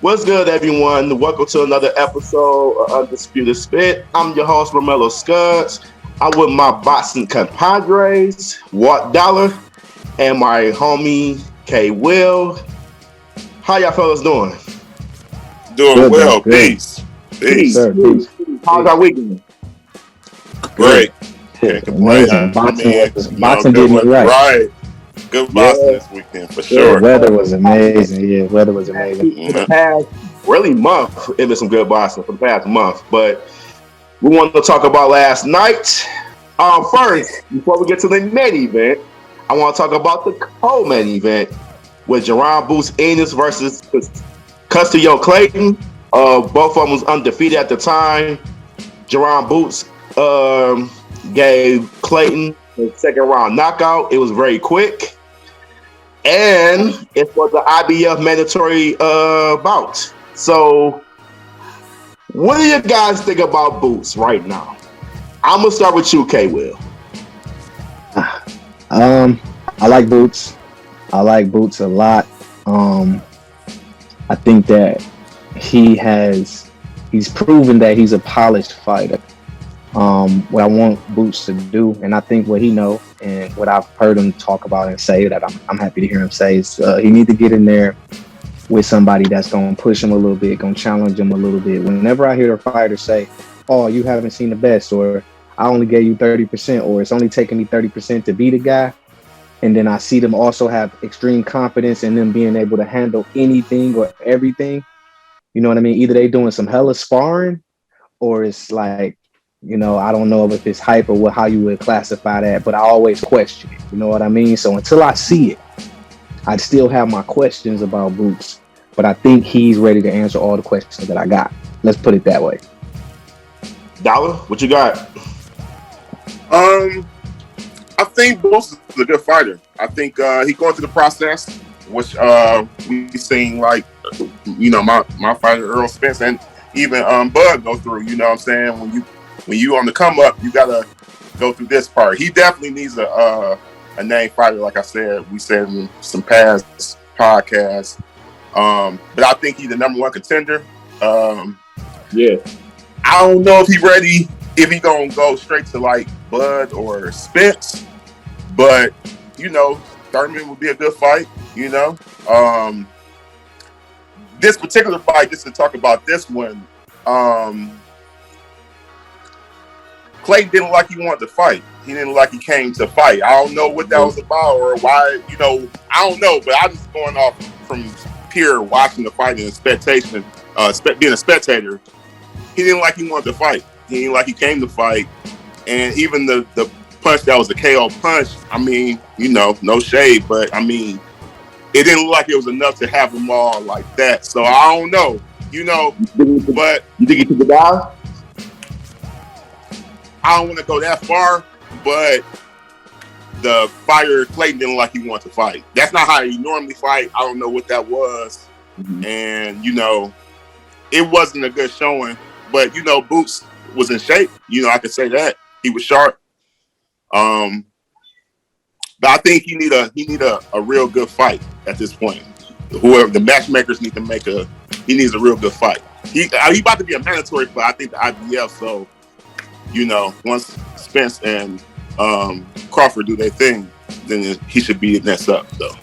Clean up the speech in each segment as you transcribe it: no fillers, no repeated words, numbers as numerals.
What's good, everyone? Welcome to another episode of Undisputed Spit. I'm your host, Romello Skuggs. I'm with my boxing compadres, Walt Dolla, and my homie, K. Will. How y'all fellas doing? Doing Good, man. well. Good. Peace. Peace. Sir, peace. How's our weekend? Great. Yeah, Can't complain. amazing. Boxing good did me one. right. Right. Good Yeah. boxing this weekend for The sure. weather was amazing. Yeah, weather was amazing. For the past really month, it was some good boxing for the past month. But we wanted to talk about last night. First, before we get to the main event, I want to talk about the co-main event with Boots Ennis versus Castino Clayton. Both of them was undefeated at the time. Boots gave Clayton the second round knockout. It was very quick. And it was the IBF mandatory bout. So, what do you guys think about Boots right now? I'm gonna start with you, K. Will. I like Boots. I like Boots a lot. I think that he's proven that he's a polished fighter. What I want Boots to do, and I think what he know, and what I've heard him talk about and say that I'm happy to hear him say is he need to get in there with somebody that's going to push him a little bit, going to challenge him a little bit. Whenever I hear a fighter say, "Oh, you haven't seen the best," or "I only gave you 30%," or "It's only taking me 30% to beat a guy," and then I see them also have extreme confidence in them being able to handle anything or everything. You know what I mean? Either they doing some hella sparring, or it's like, I don't know if it's hype or how you would classify that, but I always question it. You know what I mean? So until I see it, I still have my questions about Boots, but I think he's ready to answer all the questions that I got. Let's put it that way. Dollar, what you got? I think Boots is a good fighter. I think he going through the process, which we seen like my fighter Earl Spence and even Bud go through. You know what I'm saying? When you on the come up, you gotta go through this part. He definitely needs a name fighter, like I said. We said in some past podcasts. But I think he's the number one contender. Yeah. I don't know if he's ready, if he gonna go straight to like Bud or Spence. But Thurman would be a good fight. This particular fight, just to talk about this one. Clayton didn't like he wanted to fight. He didn't like he came to fight. I don't know what that was about or why, I don't know, but I'm just going off from pure watching the fight and expectation, being a spectator. He didn't like he wanted to fight. He didn't like he came to fight. And even the punch that was a KO punch, I mean, no shade, but I mean, it didn't look like it was enough to have them all like that. So I don't know, but You think he took it down? I don't want to go that far, but the fighter Clayton didn't like he wanted to fight. That's not how he normally fight. I don't know what that was. Mm-hmm. And, it wasn't a good showing. But, Boots was in shape. I could say that. He was sharp. But I think he need a real good fight at this point. Whoever the matchmakers need to he needs a real good fight. He about to be a mandatory fight, I think, the IBF, so once Spence and Crawford do their thing, then he should be next up, though.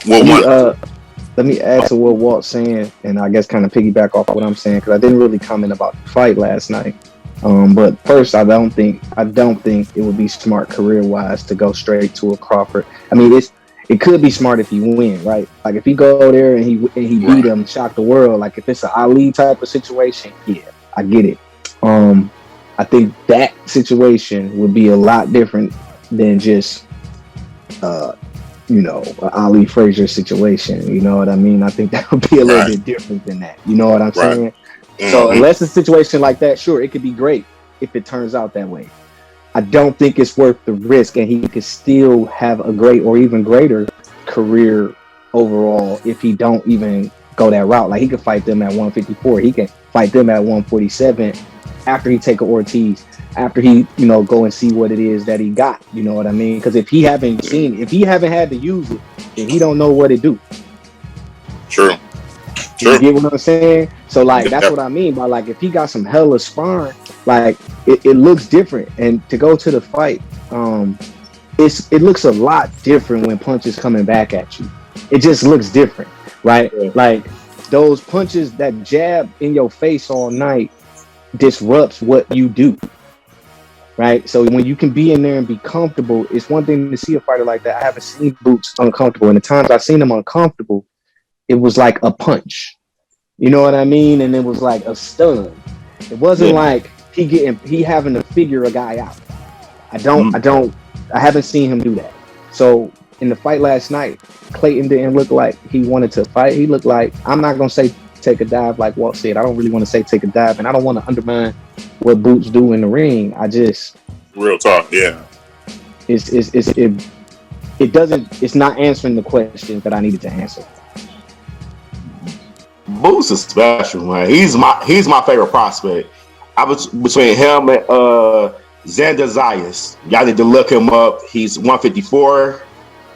Let me add to what Walt's saying, and I guess kind of piggyback off what I'm saying, because I didn't really comment about the fight last night. But first, I don't think it would be smart career-wise to go straight to a Crawford. I mean, it could be smart if you win, right? Like if he go there and he beat him, shock the world. Like if it's an Ali type of situation, yeah, I get it. I think that situation would be a lot different than just, an Ali Frazier situation. You know what I mean? I think that would be a little bit different than that. You know what I'm saying? Mm-hmm. So unless a situation like that, sure, it could be great if it turns out that way. I don't think it's worth the risk, and he could still have a great or even greater career overall if he don't even go that route. Like he could fight them at 154. He can fight them at 147 after he take an Ortiz, after he, go and see what it is that he got. You know what I mean? Because if he haven't had to use it, then he don't know what to do. True. You True. get what I'm saying? So like that's what I mean by like if he got some hella sparring, like it looks different. And to go to the fight, it looks a lot different when punches coming back at you. It just looks different, right? Yeah. Like those punches that jab in your face all night disrupts what you do. Right. So when you can be in there and be comfortable, it's one thing to see a fighter like that. I haven't seen Boots uncomfortable. And the times I've seen him uncomfortable, it was like a punch. You know what I mean? And it was like a stun. It wasn't like he having to figure a guy out. I haven't seen him do that. So in the fight last night, Clayton didn't look like he wanted to fight. He looked like, I'm not gonna say take a dive like Walt said. I don't really want to say take a dive, and I don't want to undermine what Boots do in the ring. I just real talk, yeah. It's not answering the question that I needed to answer. Boots is special, man. He's my favorite prospect. I was between him and Xander Zayas. Y'all need to look him up. He's 154.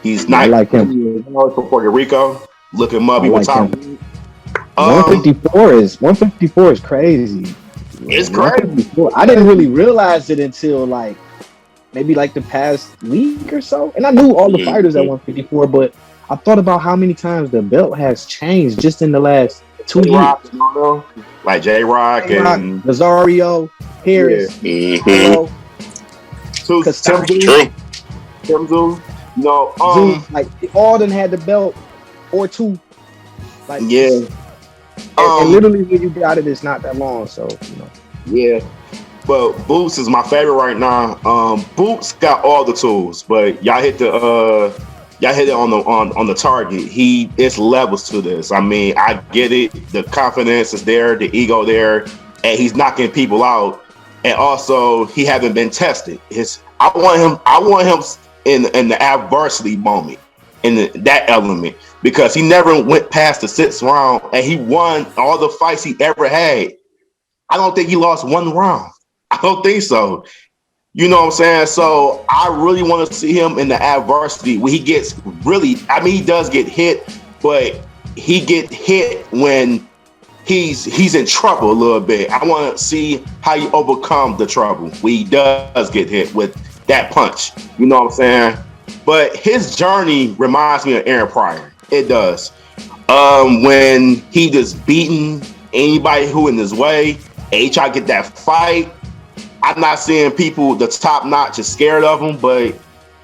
He's not like him from Puerto Rico. Look him up. He was top. 154 is crazy. It's crazy. I didn't really realize it until like maybe like the past week or so. And I knew all the fighters at 154, but I thought about how many times the belt has changed just in the last 2 years. Like J-Rock and Rosario, Harris, True. Timzu. No, like all them had the belt or two. Like yeah. And literally when you got it, it's not that long. So Yeah. But Boots is my favorite right now. Boots got all the tools, but y'all hit it on the target. It's levels to this. I mean, I get it. The confidence is there, the ego there, and he's knocking people out. And also, he hasn't been tested. I want him in the adversity moment, in that element, because he never went past the 6th round, and he won all the fights he ever had. I don't think he lost one round. I don't think so. You know what I'm saying? So I really want to see him in the adversity when he gets really, I mean, he does get hit, but he get hit when he's in trouble a little bit. I want to see how you overcome the trouble when he does get hit with that punch. You know what I'm saying? But his journey reminds me of Aaron Pryor. It does. When he just beating anybody who in his way, and he try to get that fight. I'm not seeing people, the top notch, is scared of him, but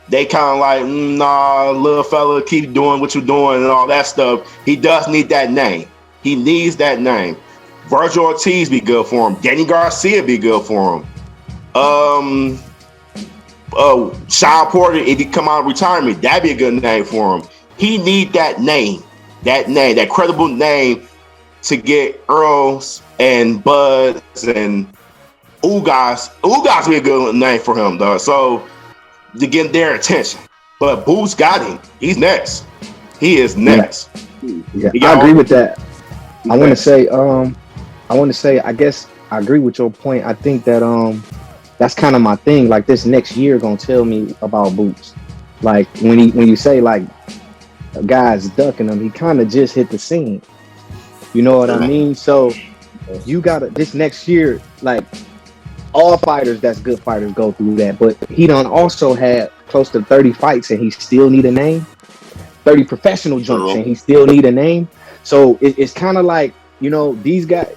they kind of like, nah, little fella, keep doing what you're doing and all that stuff. He does need that name. He needs that name. Virgil Ortiz be good for him. Danny Garcia be good for him. Sean Porter, if he come out of retirement, that'd be a good name for him. He need that name, that credible name to get Earls and Buds and Ugas be a good name for him, though. So to get their attention. But Boots got him. He's next. He is next. Yeah, I agree with that. I want to say, I guess I agree with your point. I think that that's kind of my thing. Like this next year gonna tell me about Boots. Like when you say like a guy's ducking him, he kind of just hit the scene. You know what I mean? So you gotta this next year, like all fighters that's good fighters go through that. But he done also had close to 30 fights and he still need a name. 30 professional jumps and he still need a name. So it's kind of like, you know, these guys,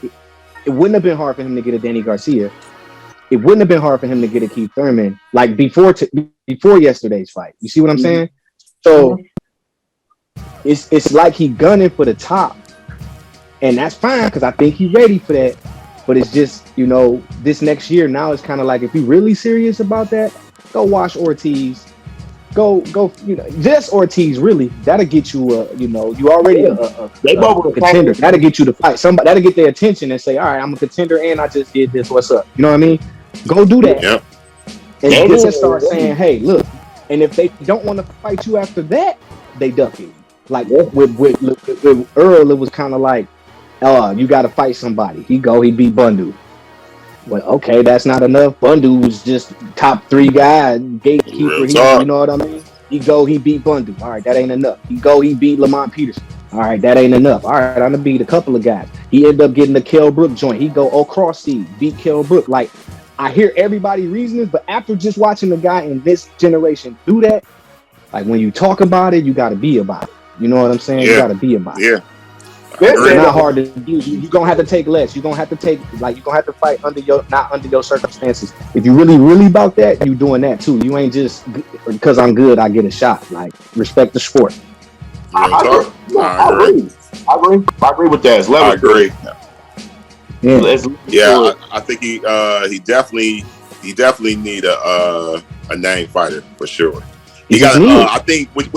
it wouldn't have been hard for him to get a Danny Garcia. It wouldn't have been hard for him to get a Keith Thurman, like before yesterday's fight. You see what I'm saying? So it's like he gunning for the top. And that's fine because I think he's ready for that. But it's just, you know, this next year now it's kind of like if you're really serious about that, go watch Ortiz. Go, you know, just Ortiz, really. That'll get you, you know, you already a contender. That'll get you to fight somebody. That'll get their attention and say, all right, I'm a contender and I just did this. What's up? You know what I mean? Go do that. Yep. And then start saying, hey, look. And if they don't want to fight you after that, they duck you. Like with Earl, it was kind of like, you got to fight somebody. He beat Bundu. Well, okay, that's not enough. Bundu was just top 3 guy, gatekeeper. You know what I mean? He beat Bundu. All right, that ain't enough. He beat Lamont Peterson. All right, that ain't enough. All right, I'm gonna beat a couple of guys. He ended up getting the Kell Brook joint. He go across seed, beat Kell Brook. Like, I hear everybody reasonings, but after just watching the guy in this generation do that, like when you talk about it, you gotta be about it. You know what I'm saying? You gotta be about it. Yeah. It's not hard to do. You're gonna have to take less. You're gonna have to take, like, you're gonna have to fight not under your circumstances. If you really about that, you doing that too. You ain't just because I'm good, I get a shot. Like, respect the sport. I agree with that. I agree. Yeah, I think he definitely need a name fighter for sure. He got. I think when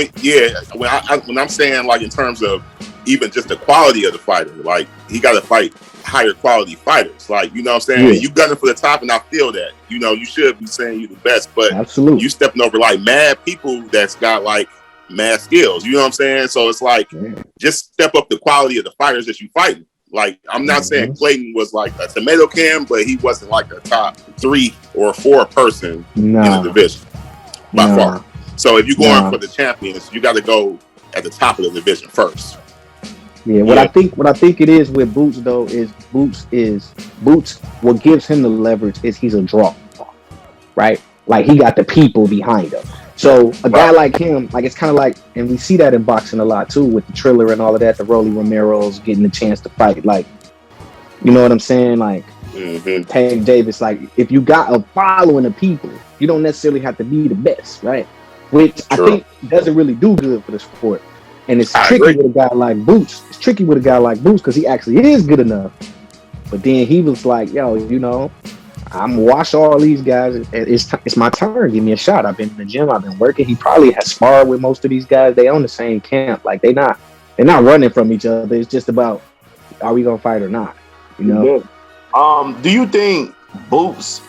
I'm saying, like, in terms of even just the quality of the fighter, like, he got to fight higher quality fighters. Like, you know what I'm saying? You gunning for the top, and I feel that. You know, you should be saying you the best, but absolutely, you stepping over like mad people that's got like mad skills. You know what I'm saying? So it's like, just step up the quality of the fighters that you fighting. Like, I'm not saying Clayton was like a tomato can, but he wasn't like a top 3 or 4 person in the division by far. So if you're going for the champions, you got to go at the top of the division first. Yeah, what I think it is with Boots though is Boots. What gives him the leverage is he's a draw, right? Like, he got the people behind him. So a guy like him, like, it's kind of like, and we see that in boxing a lot too, with the Triller and all of that. The Rolly Romero's getting the chance to fight, like, you know what I'm saying? Like, Tank Davis. Like, if you got a following of people, you don't necessarily have to be the best, right? Which I think doesn't really do good for the sport. And it's tricky with a guy like Boots. It's tricky with a guy like Boots because he actually is good enough. But then he was like, yo, you know, I'm gonna watch all these guys. It's my turn. Give me a shot. I've been in the gym. I've been working. He probably has sparred with most of these guys. They on the same camp. Like, they're not running from each other. It's just about, are we gonna fight or not? You know. Do you think Boots?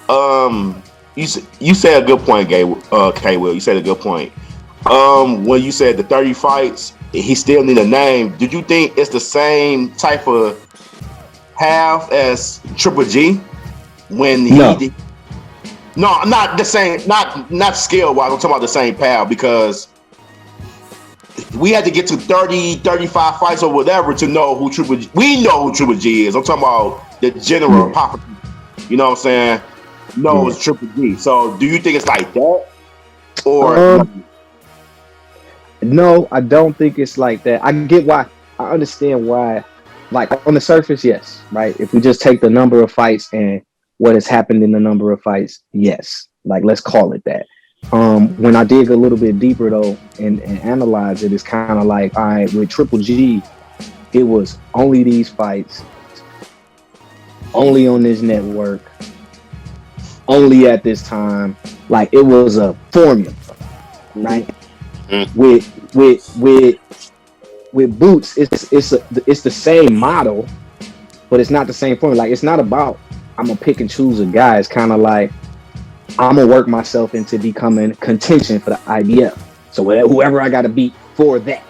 You said a good point, K. Will. You said a good point. When you said the 30 fights, he still need a name. Did you think it's the same type of path as Triple G when he did? No, not the same. Not scale wise. I'm talking about the same path, because we had to get to 30, 35 fights or whatever to know who Triple G. We know who Triple G is. I'm talking about the general pop. You know what I'm saying? No, it's Triple G. So do you think it's like that, or? No, I don't think it's like that. I get why. I understand why. Like, on the surface, yes, right? If we just take the number of fights and what has happened in the number of fights, yes. Like, let's call it that. When I dig a little bit deeper, though, and analyze it, it's kind of like, all right, with Triple G, it was only these fights, only on this network, only at this time. Like, it was a formula, right? With Boots, it's the same model, but it's not the same formula. Like, it's not about, I'm gonna pick and choose a guy. It's kind of like, I'm gonna work myself into becoming contention for the IBF. So whoever I gotta beat for that.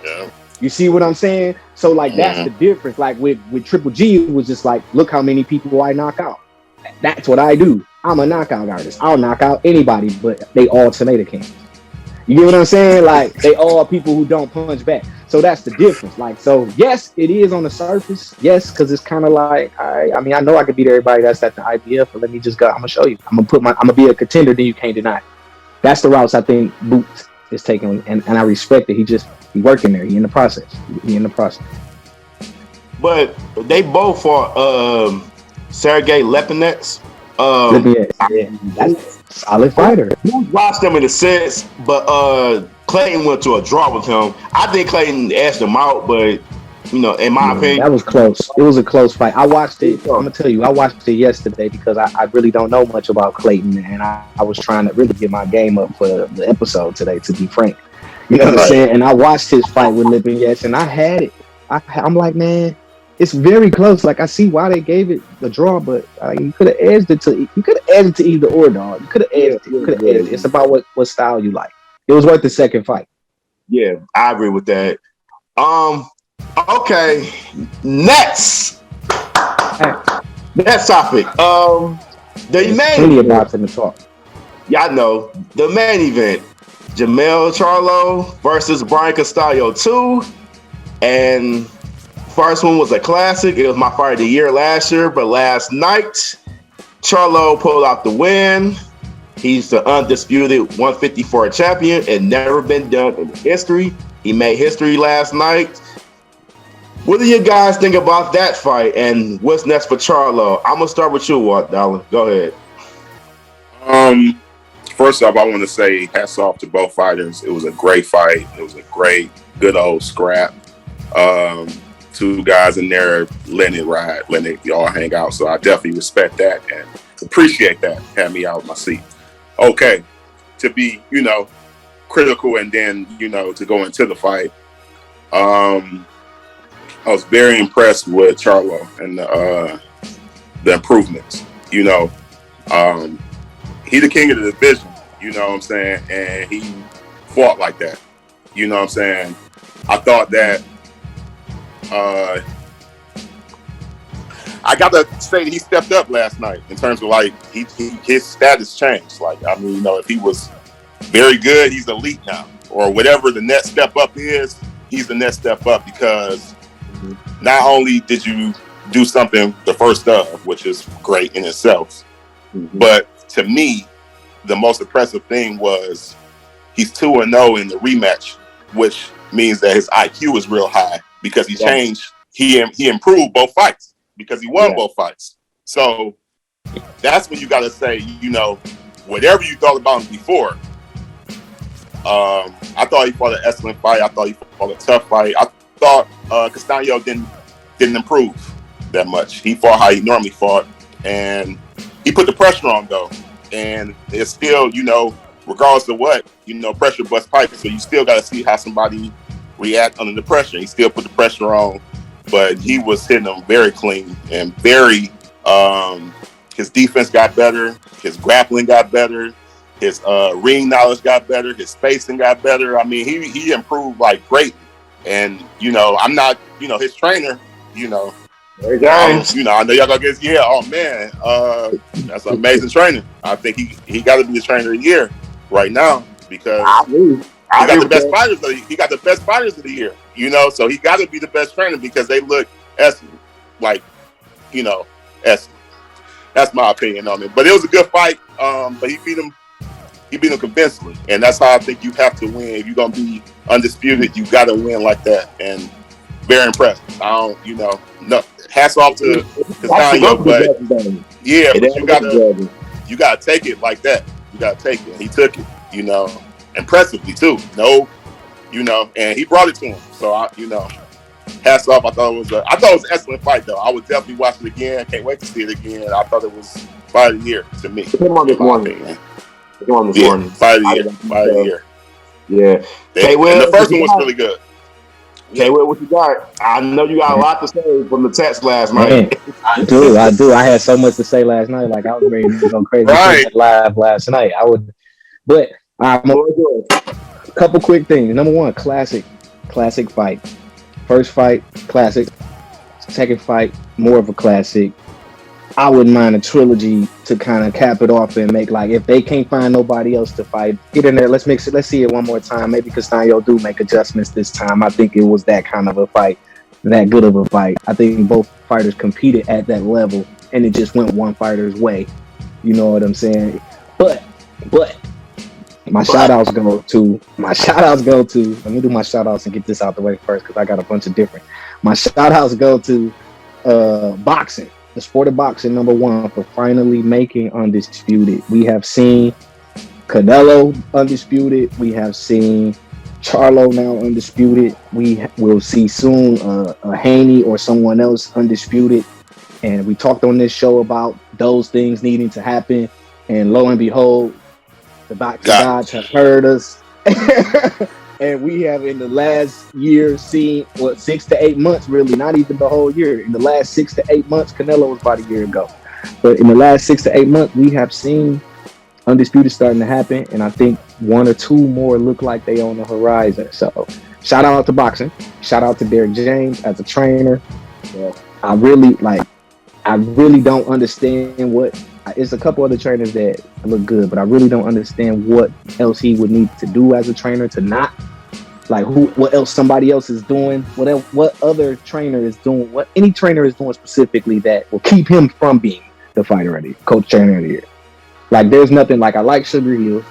You see what I'm saying? So, like, that's the difference. Like, with Triple G, it was just like, look how many people I knock out. That's what I do. I'm a knockout artist. I'll knock out anybody, but they all tomato cans. You get what I'm saying? Like, they all people who don't punch back. So that's the difference. Like, so yes, it is on the surface. Yes, because it's kind of like, I mean, I know I could beat everybody that's at the IBF, but let me just go. I'm gonna show you. I'm gonna be a contender. Then you can't deny it. That's the routes I think Boots is taking, and I respect it. He working there. He in the process. But they both are Sergey Lepinets. That's a solid fighter. You watched them in a sense, but Clayton went to a draw with him. I think Clayton asked him out, but, you know, in my opinion, that was close. It was a close fight. I watched it. I'm gonna tell you, I watched it yesterday because I really don't know much about Clayton, and I was trying to really get my game up for the episode today, to be frank. You know what I'm saying? And I watched his fight with Lipinets, and I had it. I'm like, man, it's very close. Like, I see why they gave it the draw, but you could have edged it to either or, dog. You could have edged it. It's about what style you like. It was worth the second fight. Yeah, I agree with that. Okay, next topic. The main plenty about to talk. Yeah, I know the main event. Jermell Charlo versus Brian Castillo 2. And first one was a classic. It was my fight of the year last year, but last night, Charlo pulled out the win. He's the undisputed 154 champion and never been done in history. He made history last night. What do you guys think about that fight and what's next for Charlo? I'm going to start with you, Walt Dolla. Go ahead. First off, I want to say hats off to both fighters. It was a great fight. It was a great, good old scrap. Two guys in there letting it ride, letting it all hang out. So I definitely respect that and appreciate that. Had me out of my seat. Okay, to be, critical and then, to go into the fight. I was very impressed with Charlo and the improvements. He the king of the division, you know what I'm saying? And he fought like that. You know what I'm saying? I thought that I got to say that he stepped up last night in terms of his status changed. If he was very good, he's elite now, or whatever the next step up is, he's the next step up because not only did you do something the first of, which is great in itself, but to me, the most impressive thing was he's 2-0 in the rematch, which means that his IQ is real high because he changed. He improved both fights because he won both fights. So that's when you got to say, whatever you thought about him before. I thought he fought an excellent fight. I thought he fought a tough fight. I thought Castino didn't improve that much. He fought how he normally fought, and he put the pressure on though. And it's still, regardless of what, pressure busts pipes. So you still got to see how somebody react under the pressure. He still put the pressure on, but he was hitting them very clean and very. His defense got better. His grappling got better. His ring knowledge got better. His spacing got better. I mean, he improved greatly. And I'm not his trainer. There you go. I know y'all gonna get oh man, that's an amazing trainer. I think he got to be the trainer of the year right now because he got the best fighters of the year. So he got to be the best trainer because they look excellent, excellent. That's my opinion on it. But it was a good fight. But he beat him convincingly, and that's how I think you have to win. If you're gonna be undisputed, you got to win like that. And very impressed. No, hats off to Castino, but you gotta take it like that. You gotta take it. He took it, impressively too. And he brought it to him. So hats off. I thought it was an excellent fight though. I would definitely watch it again. Can't wait to see it again. I thought it was fight of the year to me. Come on this morning. Fight of the year. Yeah. The first one was really good. Okay, what you got? I know you got a lot to say from the text last night. I do. I had so much to say last night. I was ready to go crazy live last night. But a couple quick things. Number one, classic fight. First fight, classic. Second fight, more of a classic. I wouldn't mind a trilogy to kind of cap it off and make if they can't find nobody else to fight, get in there. Let's mix it. Let's see it one more time. Maybe Castino do make adjustments this time. I think it was that kind of a fight, that good of a fight. I think both fighters competed at that level, and it just went one fighter's way. You know what I'm saying? But my shout outs go to. Let me do my shout outs and get this out the way first because I got a bunch of different. My shout outs go to boxing. The sport of boxing, number one, for finally making Undisputed. We have seen Canelo Undisputed. We have seen Charlo now Undisputed. We will see soon a Haney or someone else Undisputed. And we talked on this show about those things needing to happen. And lo and behold, the boxing gods have heard us. And we have in the last year seen 6 to 8 months, really, not even the whole year. In the last 6 to 8 months, Canelo was about a year ago. But in the last 6 to 8 months, we have seen Undisputed starting to happen. And I think one or two more look like they on the horizon. So shout out to boxing. Shout out to Derek James as a trainer. Yeah. I really don't understand what it's a couple other trainers that look good, but I really don't understand what else he would need to do as a trainer to not like what else somebody else is doing, what other trainer is doing, what any trainer is doing specifically that will keep him from being the fighter of the year, coach trainer of the year. Like there's nothing like I like Sugar Hill.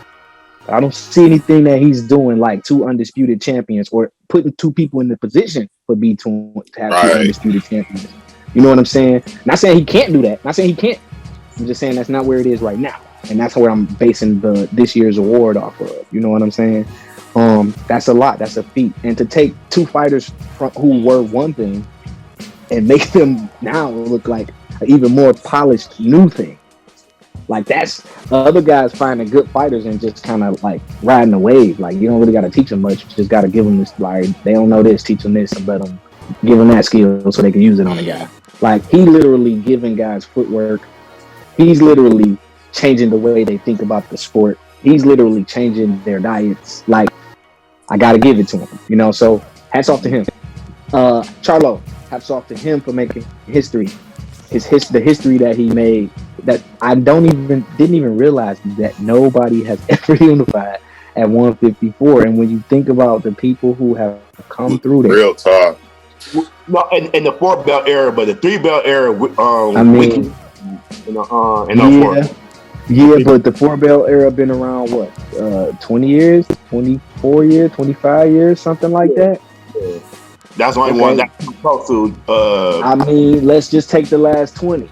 I don't see anything that he's doing like two undisputed champions or putting two people in the position for to have two undisputed champions. You know what I'm saying? Not saying he can't do that. Not saying he can't. I'm just saying that's not where it is right now. And that's where I'm basing this year's award off of. You know what I'm saying? That's a lot. That's a feat. And to take two fighters who were one thing and make them now look like an even more polished new thing. Like that's other guys finding good fighters and just kind of like riding the wave. Like you don't really got to teach them much. You just got to give them this. Like they don't know this, teach them this, and let them give them that skill so they can use it on a guy. Like he literally giving guys footwork. He's literally changing the way they think about the sport. He's literally changing their diets. Like I got to give it to him, you know. So hats off to him. Charlo, hats off to him for making history. The history that he made. That I didn't even realize that nobody has ever unified at 154. And when you think about the people who have come through there, real talk. No, in the 4-belt era, but the 3-belt era, I mean, yeah, but the 4-belt era been around what, 20 years, 24 years, 25 years, something like that. Yeah. That's the only one that I'm close to. I mean, let's just take the last 20.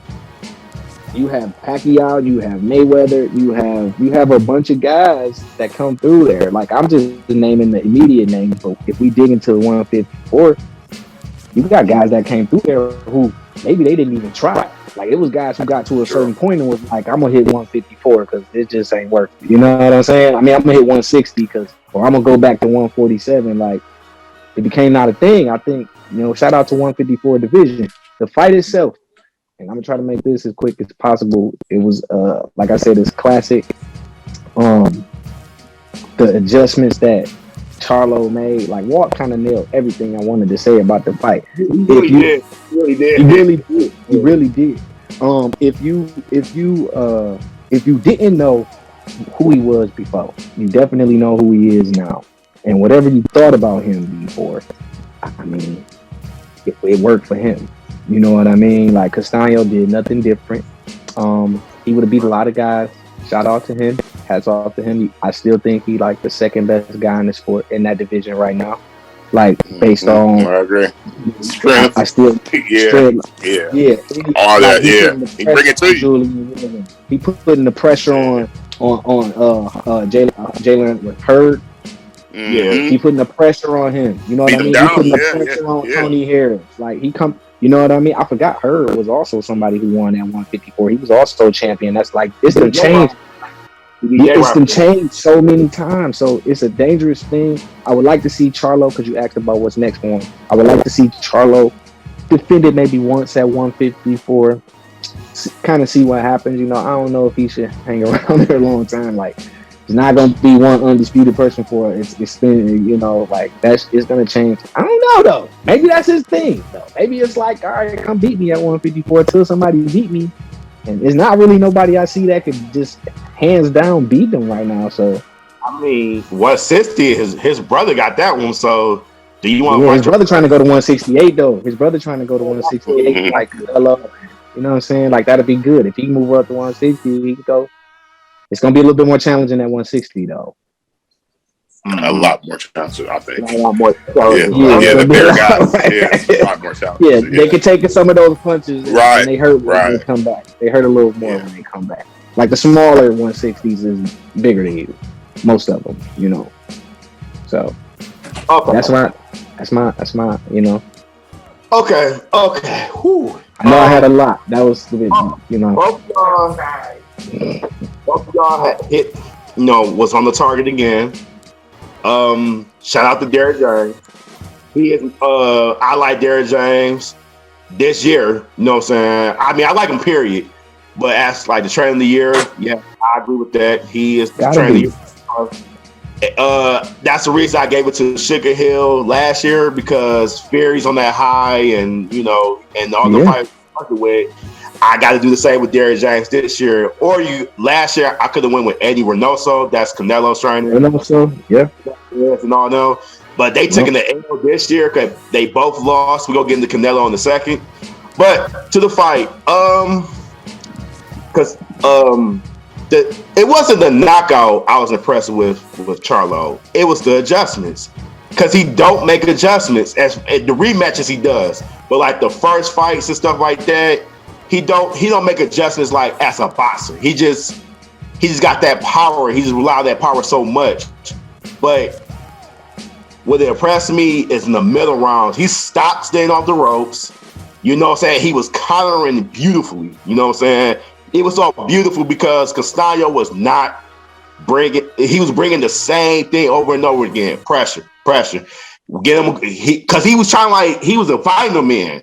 You have Pacquiao, you have Mayweather, you have a bunch of guys that come through there. Like I'm just naming the immediate names, but if we dig into the 154, you got guys that came through there who maybe they didn't even try. Like it was guys who got to a certain point and was like, I'm gonna hit 154 because it just ain't working. You know what I'm saying? I mean, I'm gonna hit 160 or I'm gonna go back to 147. Like it became not a thing. I think, you know, shout out to 154 division. The fight itself. And I'm gonna try to make this as quick as possible. It was, like I said, it's classic. The adjustments that Charlo made, like Walt kind of nailed everything I wanted to say about the fight. He really did. If you didn't know who he was before, you definitely know who he is now. And whatever you thought about him before, I mean, it worked for him. You know what I mean? Like Castino did nothing different. He would have beat a lot of guys. Shout out to him. Hats off to him. I still think he like the second best guy in the sport in that division right now. Like based on, I agree. Strength. I still, yeah. All that, yeah. He bring it to you. He putting the pressure on Jalen with Hurd. Mm-hmm. Yeah, he putting the pressure on him. You know what I mean? He putting the pressure on Tony Harris. Like he come. You know what I mean? I forgot Hurd was also somebody who won at 154. He was also champion. That's like it's the change. It's been changed so many times. So it's a dangerous thing. I would like to see Charlo, because you asked about what's next for him. I would like to see Charlo defended maybe once at 154. Kind of see what happens. You know, I don't know if he should hang around there a long time. Like it's not gonna be one undisputed person for it. It's been, you know, like it's gonna change. I don't know though. Maybe that's his thing though. Maybe it's like, all right, come beat me at 154 till somebody beat me. And it's not really nobody I see that could just hands down beat them right now. So I mean, 160, his brother got that one. So do you want his brother trying to go to 168 though? His brother trying to go to 168 like hello. You know what I'm saying? Like that'd be good. If he can move up to 160, he can go. It's gonna be a little bit more challenging at 160 though. A lot more challenging, I think. A lot more challenging. Yeah, the bigger guys. Yeah, a lot more challenging. Yeah, they can take some of those punches and they hurt when they come back. They hurt a little more when they come back. Like the smaller 160s is bigger than you. Most of them, you know. So that's my, you know. Okay. Whew. I know I had a lot. That was, you know. Both y'all had hit, you know, was on the target again. Shout out to Derrick James. He is, I like Derrick James this year. You know what I'm saying? I mean, I like him, period. But as like the trainer of the year, yeah, I agree with that. He is the trainer of the year. That's the reason I gave it to Sugar Hill last year, because Fury's on that high, and you know, and all the fights with. I got to do the same with Derrick James this year. Or last year, I could have went with Eddie Reynoso. That's Canelo's trainer. Reynoso, yeah. Yes, and all that. But they took the L this year because they both lost. We're going to get into Canelo in a second. But to the fight, because it wasn't the knockout I was impressed with Charlo. It was the adjustments. Because he don't make adjustments. As the rematches he does. But like the first fights and stuff like that, he don't make adjustments like as a boxer. He just got that power. He just relied on that power so much. But what impressed me is in the middle rounds, he stopped staying off the ropes. You know what I'm saying? He was countering beautifully. You know what I'm saying? It was so beautiful because Castino was not he was bringing the same thing over and over again. Pressure. Get him, because he was trying he was inviting them in.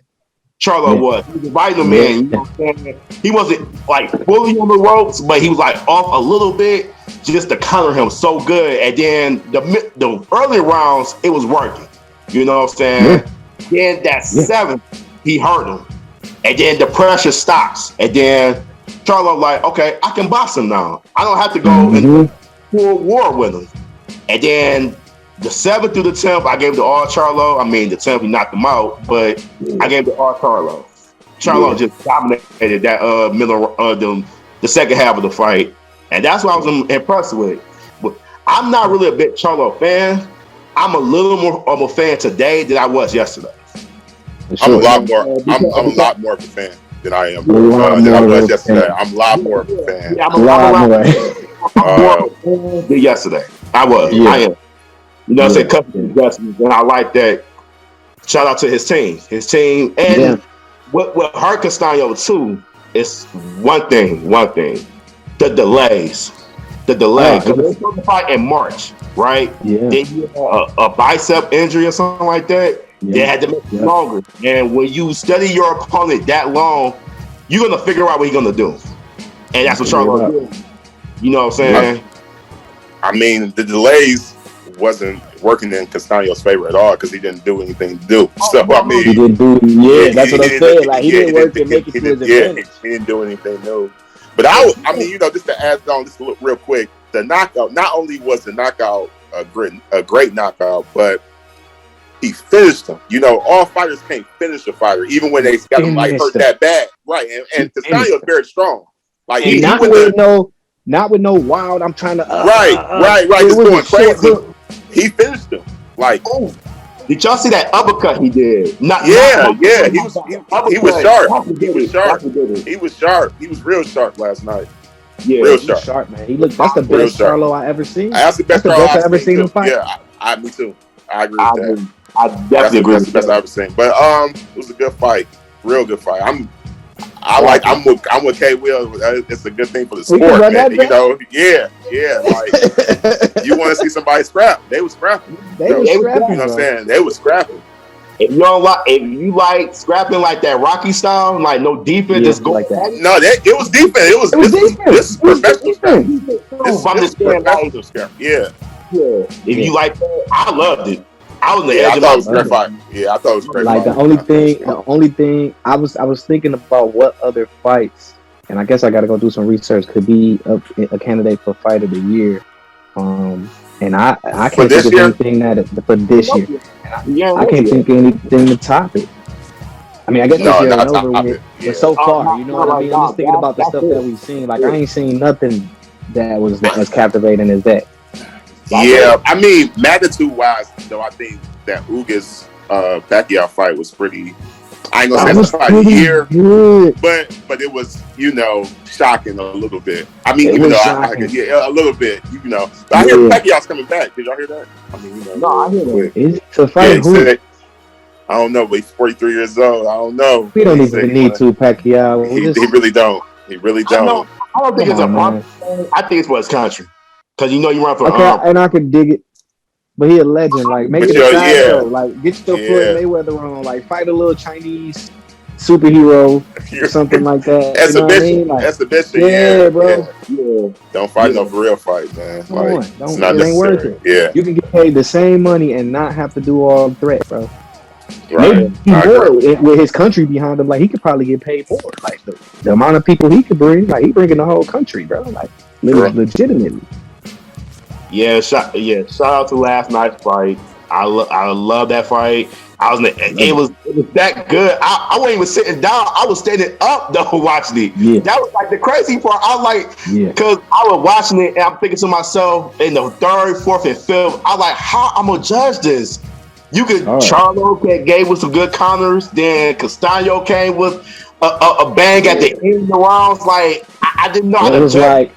Charlo was. He was inviting them in. You know what I'm saying? He wasn't like fully on the ropes, but he was like off a little bit just to counter him so good. And then the early rounds, it was working. You know what I'm saying? Then that seventh, he hurt him. And then the pressure stops. And then Charlo like, okay, I can box him now. I don't have to go into full war with him. And then the 7th through the 10th, I gave it to all Charlo. I mean, the 10th, he knocked him out, but I gave it to all Charlo. Charlo just dominated that middle, the second half of the fight. And that's what I was impressed with. But I'm not really a big Charlo fan. I'm a little more of a fan today than I was yesterday. I'm a lot more of a fan than I am than I was yesterday. I'm a lot more of a fan. Yeah, I'm more of a fan than yesterday. I was. Yeah. I am. You know what I'm saying? Custom adjustments. And I like that. Shout out to his team. And what hurt Castino too is one thing. The delays. Because they're supposed to fight in March, right? Yeah. Then you had a bicep injury or something like that. Yeah. They had to make it longer. And when you study your opponent that long, you're going to figure out what he's going to do. And that's what Charlo did. You know what I'm saying? I mean, the delays wasn't working in Castano's favor at all because he didn't do anything to do. So, I mean... He didn't do... Yeah, that's what I'm saying. Like, he didn't work to make it to his advantage. He didn't do anything, no. But I mean, you know, just to add on just real quick, the knockout, not only was the knockout a great knockout, but he finished him. You know, all fighters can't finish a fighter, even when they got him like hurt that bad. Right. And Castano is very strong. Like not with no wild, I'm trying to right. Just going crazy. He finished him. Like did y'all see that uppercut he did? He was sharp. He was sharp. He was real sharp last night. Yeah, real sharp, man. He looked. That's the best Charlo I ever seen. That's the best Charlo I've ever seen him fight. Yeah, me too. I agree with that. I definitely agree. That's the best I've ever seen. But it was a good fight. Real good fight. I'm with K. Will. It's a good thing for the sport, man. You know, like you want to see somebody scrap. They was scrapping. They was scrapping. You know what I'm saying? They was scrapping. If you like scrapping like that Rocky style, like no defense, just go like that. No, it was defense. This is professional scrapping. I'm just saying, professional scrap. Yeah. If you like that, I loved it. I was on the edge I thought it was a great fight. Yeah, I thought it was a great fight. The only thing I was thinking about what other fights, and I guess I got to go do some research, could be a candidate for fight of the year. And I can't think of anything for this year. I can't think of anything to top it. I mean, I guess this year is over with, but so far, you know what I mean? I'm just thinking about the stuff that we've seen. Like, I ain't seen nothing that was as captivating as that. Yeah, I mean, magnitude-wise, though, I think that Ugas Pacquiao fight was pretty. I ain't gonna say it's fight of the year, but it was, you know, shocking a little bit. I mean, even though a little bit, you know. But I hear Pacquiao's coming back. Did y'all hear that? I mean, you know. No, I hear that. Is it to fight who? I don't know, but he's 43 years old. I don't know. We don't even need to Pacquiao. He really don't. He really don't. I don't think it's a problem. I think it's for his country. Because you know you run for and I can dig it. But he a legend. Like, make it a show. Like, get your Floyd Mayweather on. Like, fight a little Chinese superhero or something like that. That's you know a bitch. Like, that's the bitch. Yeah, bro. Yeah. Don't fight no for real fight, man. Come like, on. It's not it ain't worth it. Yeah. You can get paid the same money and not have to do all the threat, bro. Right. Maybe more with his country behind him. Like he could probably get paid more. Like the amount of people he could bring, like he bringing the whole country, bro. Like legitimately. Yeah, shout out to last night's fight. I love that fight. It was that good. I wasn't even sitting down. I was standing up though watching it. Yeah. That was like the crazy part. I was like, because I was watching it and I'm thinking to myself in the third, fourth, and fifth, I was like, how I'm gonna judge this? You could Charlo gave with some good counters, then Castino came with a bang at the end of the rounds. Like I didn't know how to judge.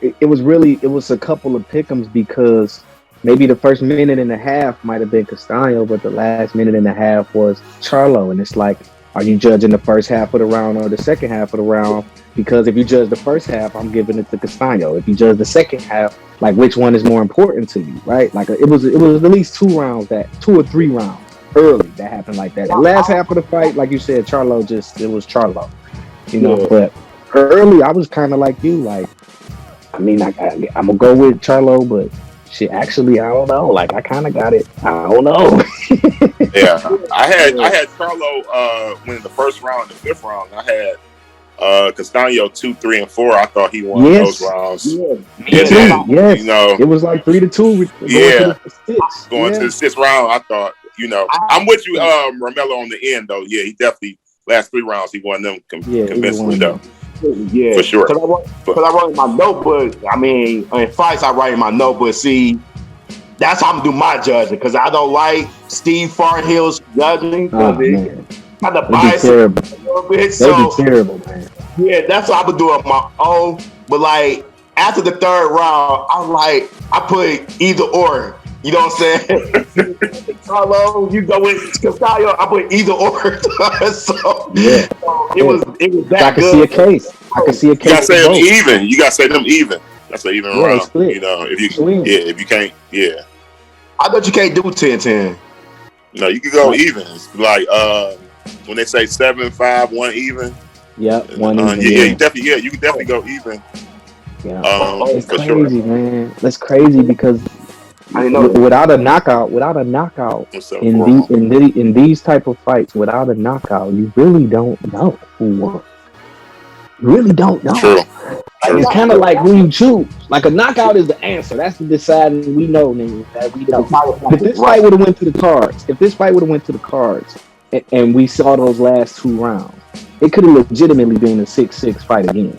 It was a couple of pick'ems because maybe the first minute and a half might have been Castino, but the last minute and a half was Charlo. And it's like, are you judging the first half of the round or the second half of the round? Because if you judge the first half, I'm giving it to Castino. If you judge the second half, like which one is more important to you, right? Like it was at least 2 or 3 rounds early that happened like that. The last half of the fight, like you said, Charlo it was Charlo, you know. But early, I was kind of like you, like. I mean, I'm gonna go with Charlo, but shit, actually, I don't know. Like, I kind of got it. I don't know. Yeah, I had Charlo win the first round, the 5th round. I had Castano 2, 3, and 4. I thought he won those rounds. Yes, you know, it was like 3-2. Going to the 6th round, I thought, you know, I'm with you, Romello on the end though. Yeah, he definitely last 3 rounds he won them convincingly though. Yeah, for sure. Because I wrote in my notebook. I mean, in fights, I write in my notebook. See, that's how I'm gonna do my judging. Because I don't like Steve Farhill's judging. Kind of biased a little bit. So terrible, man. Yeah, that's what I'm gonna do on my own. But like after the 3rd round, I put either or. You know what I'm saying? Charlo, you go with Castino, I put either or. so it was that I can see a case. I can see a case. You gotta say them even. You gotta say them even. That's an even round. You know, if you can't, I bet you can't do 10-10. No, you can go even. It's like when they say 7-5, 1 even. Yeah, 1 even. You can definitely go even. Yeah, it's crazy, man. That's crazy because. Without a knockout in these type of fights, without a knockout, you really don't know who won. You really don't know. True. It's kind of like who you choose. Like a knockout is the answer. That's the deciding. We know, nigga, that we know. If this fight would have went to the cards, and we saw those last 2 rounds, it could have legitimately been a 6-6 fight again.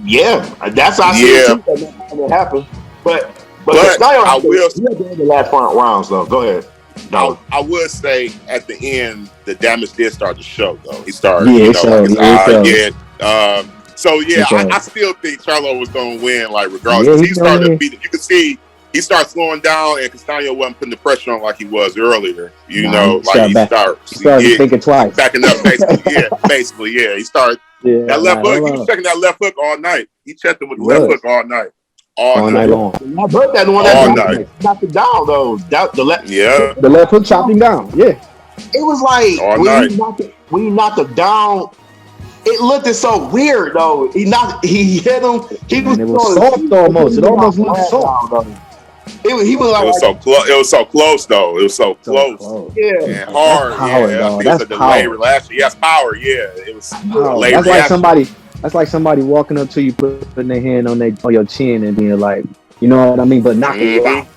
Yeah, that's how I see it too. That happened, but I will say the last rounds though. Go ahead. No. I would say at the end the damage did start to show though. He started, I still think Charlo was gonna win, like regardless. He started to beat it. You can see he started slowing down, and Castino wasn't putting the pressure on like he was earlier. You know, like he started thinking twice, backing up. Basically, He started that left hook. He was checking that left hook all night. He checked it with the left hook all night. All night long. I heard that one all night. Knocked it down though. The left hook chopped him down. Yeah. It was like when he knocked him down, it looked so weird though. He hit him. It was soft almost. It almost looked soft. He was like, it was so close. It was so close though. It was so close. Yeah. And hard. That's delayed reaction. Yes, power. Yeah. It was delayed That's reaction. That's like somebody walking up to you, putting their hand on your chin and being like, you know what I mean? But knocking you out.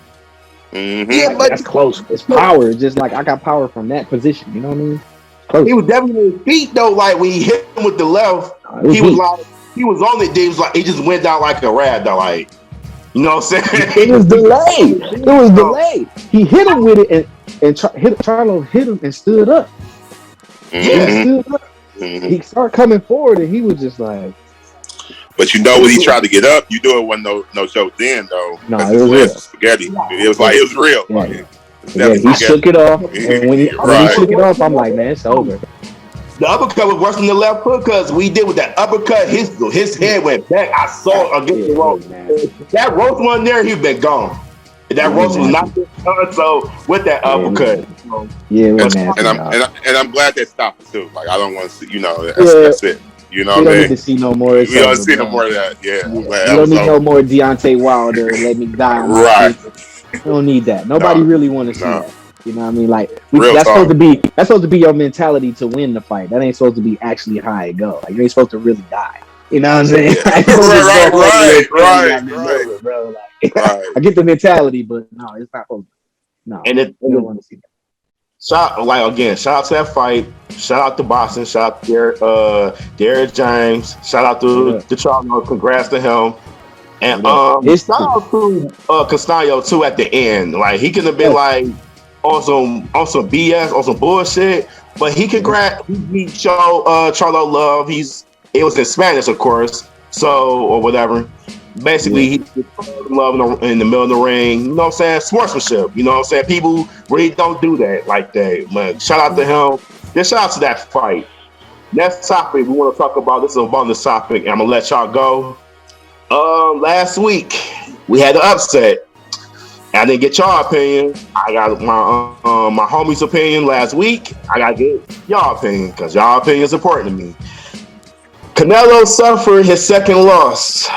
Mm-hmm. Yeah, but that's close. It's power. It's just like I got power from that position. You know what I mean? Close. He was definitely his feet though. Like when he hit him with the left, he was on it. He was like he just went down like a rat though. Like you know what I'm saying? It was delayed. He hit him with it and Charlo hit him and stood up. Mm-hmm. He stood up. Mm-hmm. He started coming forward, and he was just like. But you know when he tried to get up, you knew it wasn't no joke then though. No, it was real. Spaghetti. It was real. Yeah, he shook it off, and when he shook it off, I'm like, man, it's over. The uppercut was worse than the left hook because we did with that uppercut. His head went back. I saw against the rope. That rope one there, he'd been gone. That roast was not done. So with that uppercut, and I'm glad they stopped it too. Like I don't want to see, that's it. You know, we don't need to see no more. We don't see no more of that. Yeah, we don't need no more Deontay Wilder. Let me die. Right. We don't need that. Nobody really want to see that. You know what I mean? Like Real that's talk. supposed to be your mentality to win the fight. That ain't supposed to be actually how it go. Like you ain't supposed to really die. You know what I'm saying? Like, you don't just go home to your family Right. after it's over, bro. Like Right. I get the mentality, but no, it's not supposed to. No, And you don't want to see that. shout out to that fight. Shout out to Boston. Shout out to Derek James. Shout out to Charlo. Congrats to him. And shout out to Castino too at the end. Like he could have been like on some BS, on some bullshit, but he showed Charlo love. It was in Spanish, of course, so or whatever. Basically, he love in the middle of the ring. You know what I'm saying? Sportsmanship. You know what I'm saying? People really don't do that like that. But shout out to him. Then shout out to that fight. Next topic we want to talk about. This is a bonus topic. I'm gonna let y'all go. Last week we had the upset. I didn't get y'all opinion. I got my homie's opinion last week. I gotta get y'all opinion because y'all opinion is important to me. Canelo suffered his second loss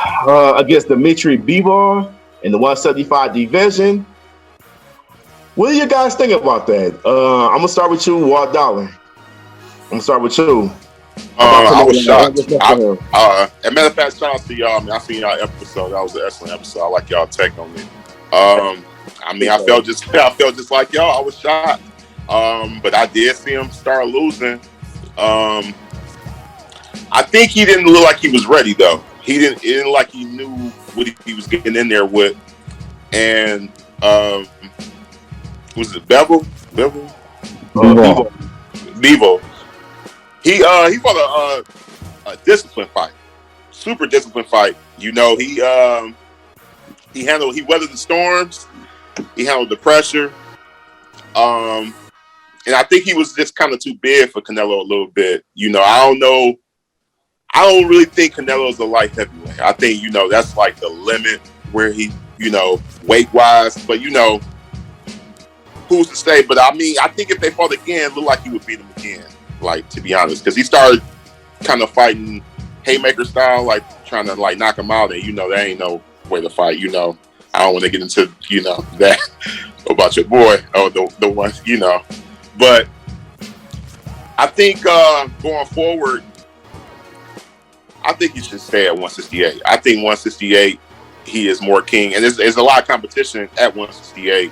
against Dimitri Bivol in the 175 division. What do you guys think about that? I'm gonna start with you, Walt Dolla. I'm gonna start with you. I was shocked. As a matter of fact, shout out to y'all. I mean, I seen y'all episode. That was an excellent episode. I like y'all take on it. I mean, I felt just like y'all. I was shocked. But I did see him start losing. I think he didn't look like he was ready though. It didn't like he knew what he was getting in there with. And was it Bevel? Bevo. He fought a disciplined fight, super disciplined fight. You know, he weathered the storms, he handled the pressure, and I think he was just kind of too big for Canelo a little bit. You know, I don't really think Canelo's a light heavyweight. I think, you know, that's like the limit where he, you know, weight wise. But you know, who's to say? But I mean, I think if they fought again, it looked like he would beat him again. Like, to be honest, because he started kind of fighting haymaker style, like trying to like knock him out, and you know, there ain't no way to fight. You know, I don't want to get into, you know, that about your boy or the one, you know. But I think going forward, I think he should stay at 168. I think 168, he is more king, and there's a lot of competition at 168.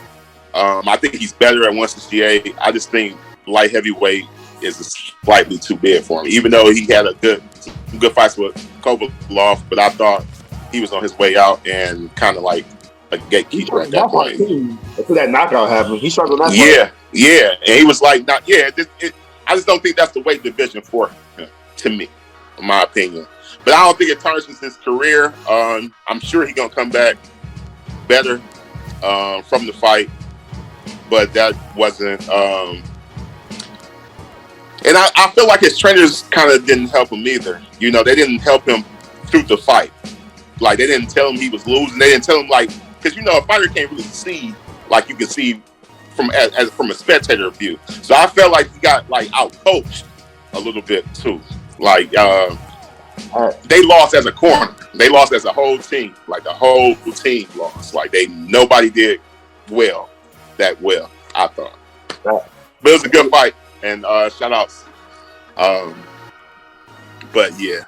I think he's better at 168. I just think light heavyweight is slightly too big for him, even though he had some good fights with Kovalov, but I thought he was on his way out and kind of like a gatekeeper at that point. Until that knockout happened, he struggled that fight. Yeah, and he was like, I just don't think that's the weight division for him, to me, in my opinion. But I don't think it tarnishes his career. I'm sure he's gonna come back better from the fight, but that wasn't. And I feel like his trainers kind of didn't help him either. You know, they didn't help him through the fight. Like, they didn't tell him he was losing. They didn't tell him, like, because, you know, a fighter can't really see like you can see from a spectator view. So I felt like he got, like, out-coached a little bit, too. Like, they lost as a corner. They lost as a whole team. Like, the whole team lost. Like, nobody did that well, I thought. But it was a good fight. And shout outs. But yeah,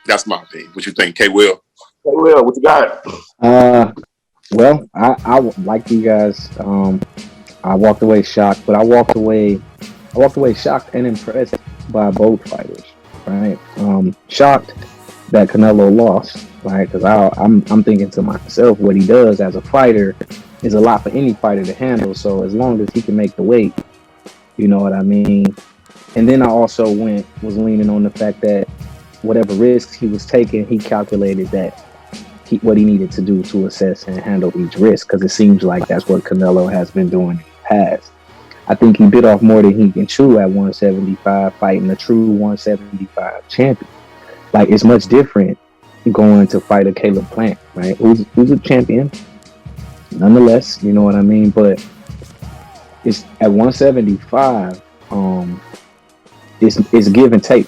that's my opinion. What you think, K Will? K Will, what you got? Well, I like you guys. I walked away shocked, but I walked away shocked and impressed by both fighters. Right? Shocked that Canelo lost. Right? Because I'm thinking to myself, what he does as a fighter is a lot for any fighter to handle. So as long as he can make the weight. You know what I mean? And then I also was leaning on the fact that whatever risks he was taking, he calculated that what he needed to do to assess and handle each risk, because it seems like that's what Canelo has been doing in the past. I think he bit off more than he can chew at 175, fighting a true 175 champion. Like, it's much different going to fight a Caleb Plant, right? Who's a champion, nonetheless, you know what I mean? But it's at 175, it's give and take.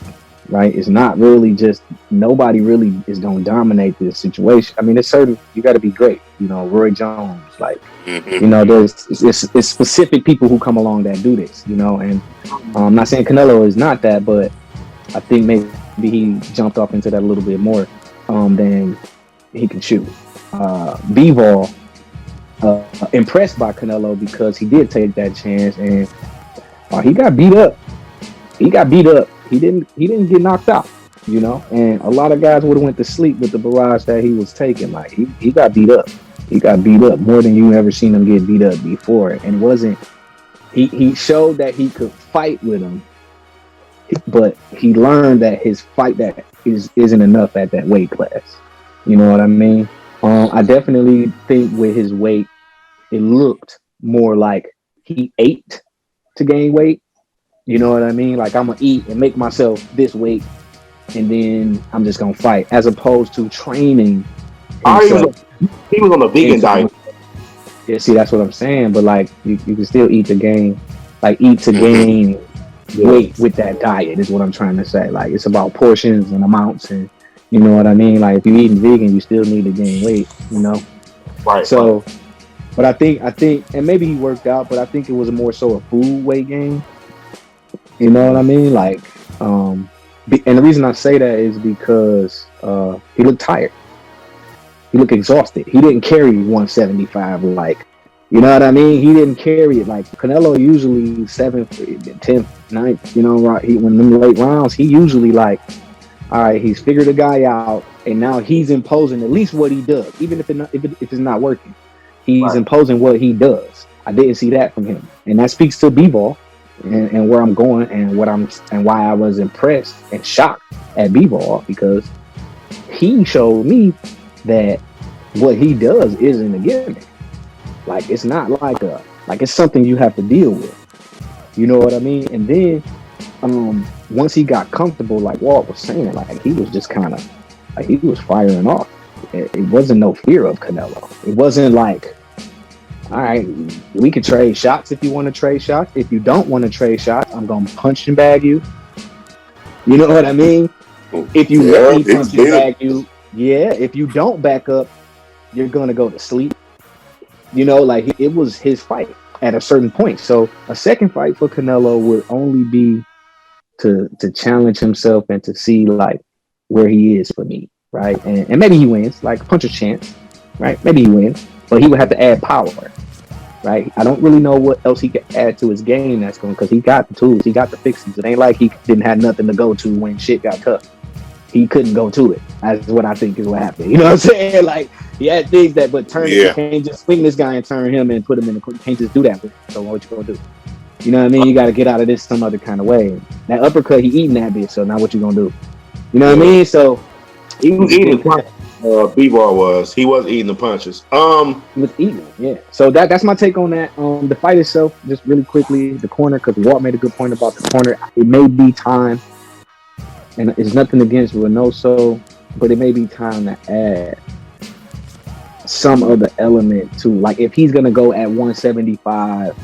right? It's not really just nobody really is going to dominate this situation. I mean, it's certain you got to be great. You know, Roy Jones, like, you know, it's specific people who come along that do this. You know, and I'm not saying Canelo is not that, but I think maybe he jumped off into that a little bit more than he can shoot. Bivol, impressed by Canelo because he did take that chance, and he got beat up. He didn't get knocked out, you know. And a lot of guys would have went to sleep with the barrage that he was taking. Like he got beat up. He got beat up more than you ever seen him get beat up before. And wasn't he showed that he could fight with him, but he learned that his fight that isn't enough at that weight class. You know what I mean? I definitely think with his weight, it looked more like he ate to gain weight. You know what I mean? Like, I'm going to eat and make myself this weight, and then I'm just going to fight, as opposed to training. He was on a vegan diet. Yeah, see, that's what I'm saying. But, like, you can still eat to gain weight with that diet is what I'm trying to say. Like, it's about portions and amounts, and you know what I mean? Like, if you're eating vegan, you still need to gain weight, you know? Right. So, but I think, and maybe he worked out, but I think it was more so a food weight gain. You know what I mean? Like, and the reason I say that is because he looked tired. He looked exhausted. He didn't carry 175 like, you know what I mean? He didn't carry it like Canelo usually 7th, 10th, 9th, you know, right? When them late rounds, he usually like, all right, he's figured a guy out, and now he's imposing at least what he does, even if it's not working. He's imposing what he does. I didn't see that from him, and that speaks to Bivol and where I'm going and why I was impressed and shocked at Bivol, because he showed me that what he does isn't a gimmick. Like, it's not like it's something you have to deal with. You know what I mean? And then once he got comfortable, like Walt was saying, like he was just kind of like he was firing off. It wasn't no fear of Canelo. It wasn't like, all right, we can trade shots if you want to trade shots. If you don't want to trade shots, I'm gonna punch and bag you. You know what I mean? If you let me punch and bag you, if you don't back up, you're gonna go to sleep. You know, like it was his fight at a certain point. So a second fight for Canelo would only be to challenge himself and to see like where he is for me, right? And maybe he wins, like puncher's chance, right? Maybe he wins, but he would have to add power, right? I don't really know what else he could add to his game that's going, because he got the tools, he got the fixings. It ain't like he didn't have nothing to go to when shit got tough. He couldn't go to it. That's what I think is what happened. You know what I'm saying? Like, he had things that, but turn it, you can't just swing this guy and turn him and put him in the, you can't just do that. So what you gonna do? You know what I mean? You got to get out of this some other kind of way. That uppercut, he eating that bitch. So now what you gonna do? You know what I mean? So he was eating punches. Bivol was. He was eating the punches. He was eating. Yeah. So that's my take on that. The fight itself, just really quickly, the corner, because Walt made a good point about the corner. It may be time, and it's nothing against Reynoso, but it may be time to add some other element to, like, if he's gonna go at 175.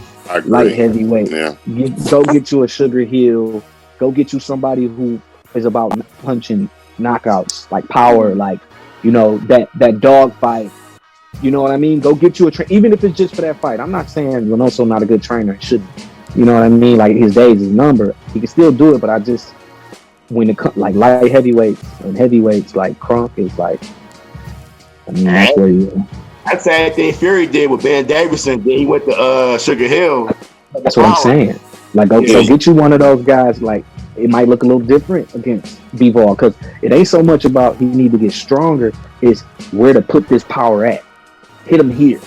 Light heavyweight. Yeah. Go get you a Sugar Hill. Go get you somebody who is about punching knockouts, like power, like, you know, that dog fight. You know what I mean? Go get you a even if it's just for that fight. I'm not saying Reynoso not a good trainer. He shouldn't. You know what I mean? Like, his days is numbered. He can still do it, but I just, when it comes like light heavyweights and heavyweights, like Crunk is like, I mean, that's where you. That's the same thing Fury did with Ben Davison. Then he went to Sugar Hill. That's what I'm saying. Like, okay, so get you one of those guys. Like, it might look a little different against Bivol, because it ain't so much about he need to get stronger. It's where to put this power at. Hit him here.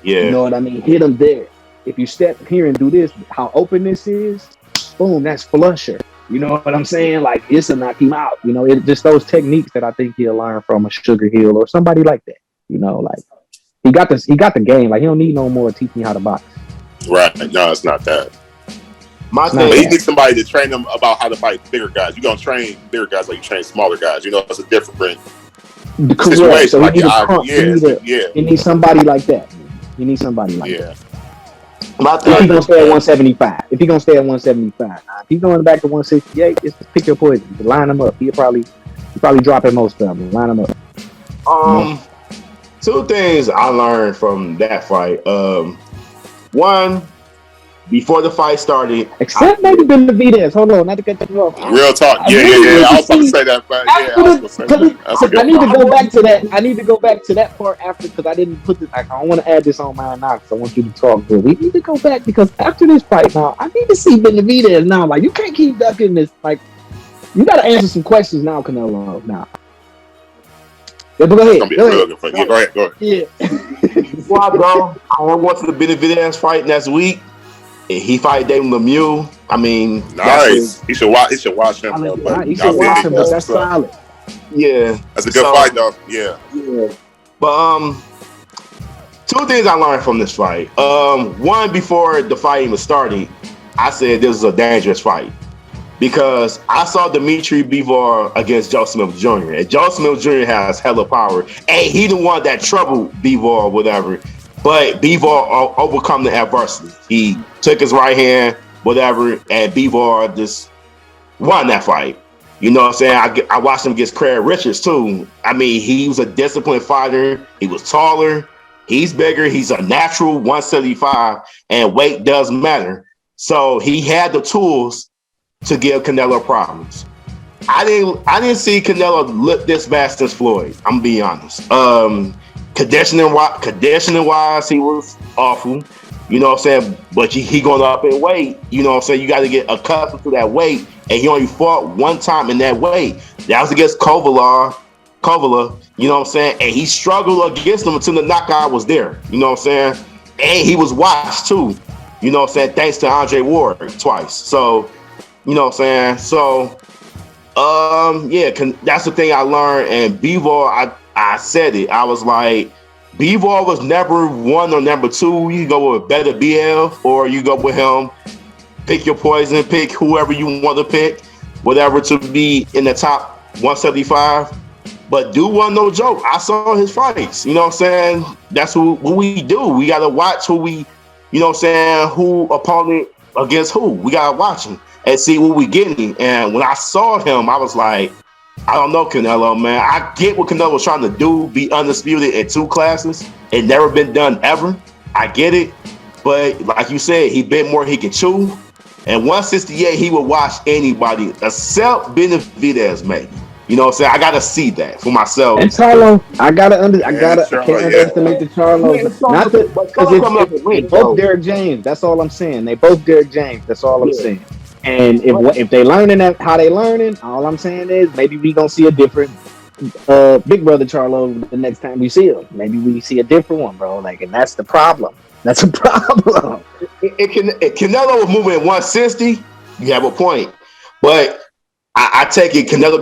Yeah. You know what I mean? Hit him there. If you step here and do this, how open this is, boom, that's flusher. You know what I'm saying? Like, it's to knock him out. You know, it just those techniques that I think he'll learn from a Sugar Hill or somebody like that. You know, like, he got the game. Like, he don't need no more teach me how to box. Right. No, it's not that. But he needs somebody to train him about how to fight bigger guys. You're going to train bigger guys like you train smaller guys. You know, it's a different situation. So like, he needs somebody like that. He needs somebody like that. If he gonna stay at 175. If he gonna stay at 175. Now, if he's going back to 168, just pick your poison. Line him up. He'll probably drop at most of them. Line him up. Two things I learned from that fight. One, before the fight started, except maybe Benavidez. Hold on, not to cut you off. Real talk. Yeah. I was about to say that, but I need to go back to that. I need to go back to that part after because I didn't put this. I don't want to add this on mine now because I want you to talk. But we need to go back because after this fight now, I need to see Benavidez now. Like you can't keep ducking this. Like you got to answer some questions now, Canelo. Now. Yeah, but go ahead. Go ahead. Yeah. Before I go, I want to the Benavidez fight next week. He fight David Lemieux. I mean, nice. He should watch him. He should watch him, but that's solid. Yeah, that's a good fight, though. Yeah. But two things I learned from this fight. One, before the fight even started, I said this is a dangerous fight because I saw Dimitri Bivol against Joe Smith Jr. And Joe Smith Jr. has hella power, and he the one that troubled Bivol or whatever. But Bivol overcome the adversity. He took his right hand, whatever, and Bivol just won that fight. You know what I'm saying? I watched him against Craig Richards too. I mean, he was a disciplined fighter. He was taller. He's bigger. He's a natural 175, and weight does matter. So he had the tools to give Canelo problems. I didn't see Canelo look this bad since Floyd. I'm gonna be honest. Conditioning wise, he was awful. You know what I'm saying? But he going up in weight. You know what I'm saying? You got to get accustomed to that weight. And he only fought one time in that weight. That was against Kovala. You know what I'm saying? And he struggled against him until the knockout was there. You know what I'm saying? And he was watched too. You know what I'm saying? Thanks to Andre Ward twice. So, you know what I'm saying? So, that's the thing I learned. And Bivol, I said it. I was like, Bivol was never one or number two. You go with Better BL or you go with him. Pick your poison. Pick whoever you want to pick. Whatever to be in the top 175. But dude wasn't no joke. I saw his fights. You know what I'm saying? That's what we do. We got to watch who we, you know what I'm saying, who opponent against who. We got to watch him and see what we getting. And when I saw him, I was like, I don't know Canelo, man. I get what Canelo's trying to do, be undisputed in two classes. It never been done ever. I get it. But like you said, he bit more he can chew. And 168, he would watch anybody except Benavidez, maybe. You know what I'm saying? I gotta see that for myself. And Charlo, I can't underestimate the Charlo. Not because it's both Derek James. That's all I'm saying. They both Derek James. That's all I'm saying. And if they learning how they learning, all I'm saying is maybe we gonna see a different Big Brother Charlo the next time we see him. Maybe we see a different one, bro. Like, and that's the problem. That's a problem. If Canelo was moving at 160, you have a point. But I take it Canelo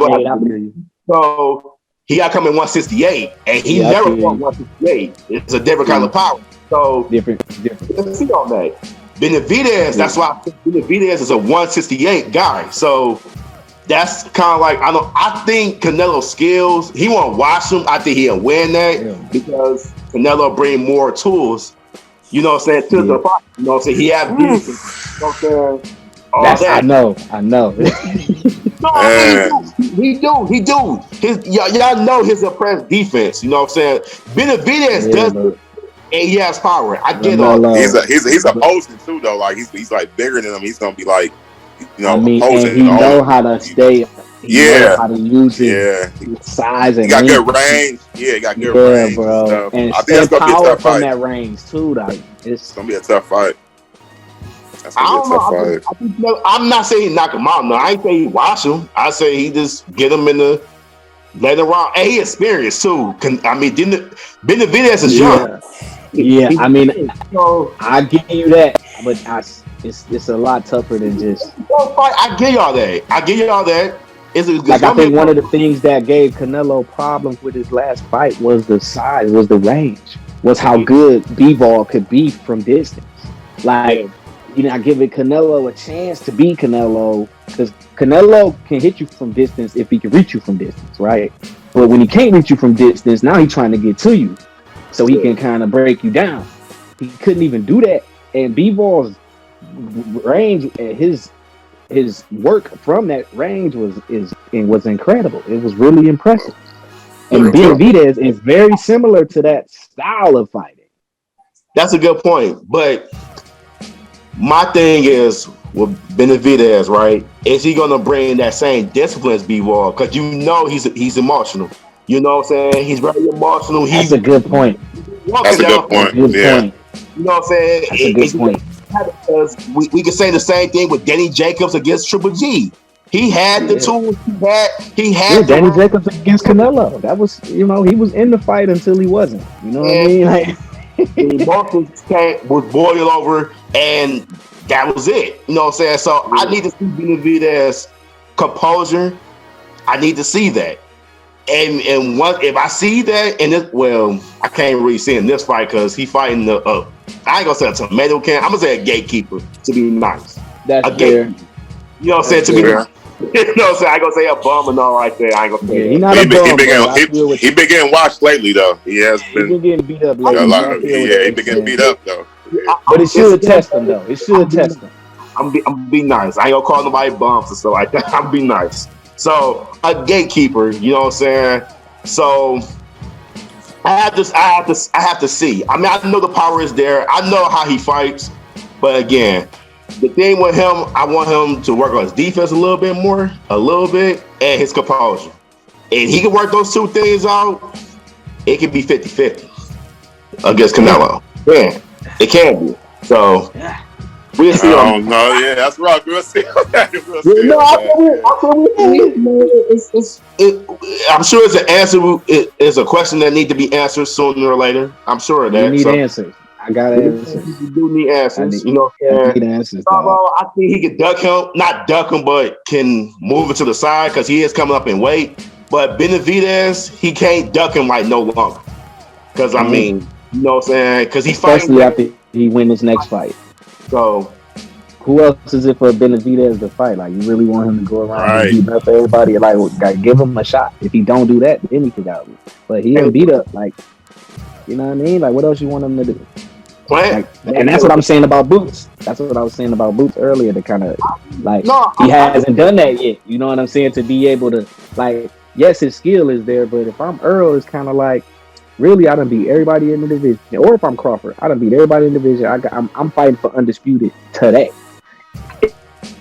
so he got to come in 168, and he never fought 168. It's a different kind of power. So different. Let's see on that. Benavidez, that's why Benavidez is a 168 guy. So that's kind of like I think Canelo's skills, he won't watch them. I think he'll win that because Canelo bring more tools. You know what I'm saying? To the fight. You know what I'm saying? He has beats. You know what I'm saying? I know. No, he do. Y'all know his oppressed defense. You know what I'm saying? Benavidez does it, and he has power. I get it. He's opposing too, though. Like he's like bigger than him. He's gonna be like, opposing. And he know how to stay. Know how to use his size and he got good range. Yeah, he got good range, bro. And I think it's gonna be a tough fight. That range too. Like it's gonna be a tough fight. I'm not saying he knock him out. No, I ain't saying he watch him. I say he just get him in the later round. And he experienced too. Benavidez is young. Yeah, I mean, I give you that, but it's a lot tougher than just. I give y'all that. I think one of the things that gave Canelo problems with his last fight was the size, was the range, was how good Bivol could be from distance. Like, I give it Canelo a chance to be Canelo because Canelo can hit you from distance if he can reach you from distance, right? But when he can't reach you from distance, now he's trying to get to you, so he can kind of break you down. He couldn't even do that and B-Ball's range, his work from that range was incredible. It was really impressive. And Benavidez is very similar to that style of fighting. That's a good point. But my thing is with Benavidez, right? Is he gonna bring that same discipline as B-Ball? Because you know he's emotional. You know what I'm saying? He's very emotional. That's a good point. That's a good point. Good point. You know what I'm saying? That's a good point. Because we could say the same thing with Danny Jacobs against Triple G. He had the tools. He had Danny Jacobs against Canelo. That was, he was in the fight until he wasn't. You know what I mean? Like, the emotions was boiled over, and that was it. You know what I'm saying? So I need to see Benavidez composure. I need to see that. And if I see that, I can't really see in this fight because he fighting I ain't gonna say a tomato can. I'm gonna say a gatekeeper to be nice. That's fair. You know what I'm saying? To be nice. You know what I'm saying? I ain't gonna say a bum and all right there. I ain't gonna say he's not a bum. He been getting watched lately though. He been getting beat up lately. He been getting beat up though. But it should test him though. It should test him. I'm be nice. I ain't gonna call nobody bumps and stuff like that. I'm be nice. So a gatekeeper, you know what I'm saying? So I have to see. I mean, I know the power is there. I know how he fights, but again, the thing with him, I want him to work on his defense a little bit, and his composure. And he can work those two things out. It can be 50-50 against Canelo. Yeah, it can be. So we'll see. Oh no, yeah, that's right. We'll see. I'm sure it's an answer. It's a question that needs to be answered sooner or later. I'm sure of that. You need answers. I got answers. You do need answers. You know, I need answers. I think he can not duck him, but can move it to the side because he is coming up in weight. But Benavidez, he can't duck him like no longer. Because I mean, you know what I'm saying? Because he especially after he win his next fight. So, who else is it for Benavidez to fight? Like, you really want him to go around and beat up everybody? Like, give him a shot. If he don't do that, then he could out. But he ain't beat up. Like, you know what I mean? Like, what else you want him to do? Like, and that's what I'm saying about Boots. That's what I was saying about Boots earlier. To kind of he hasn't done that yet. You know what I'm saying? To be able to, like, yes, his skill is there, but if I'm Earl, it's kind of like, really, I done beat everybody in the division. Or if I'm Crawford, I done beat everybody in the division. I'm fighting for Undisputed today.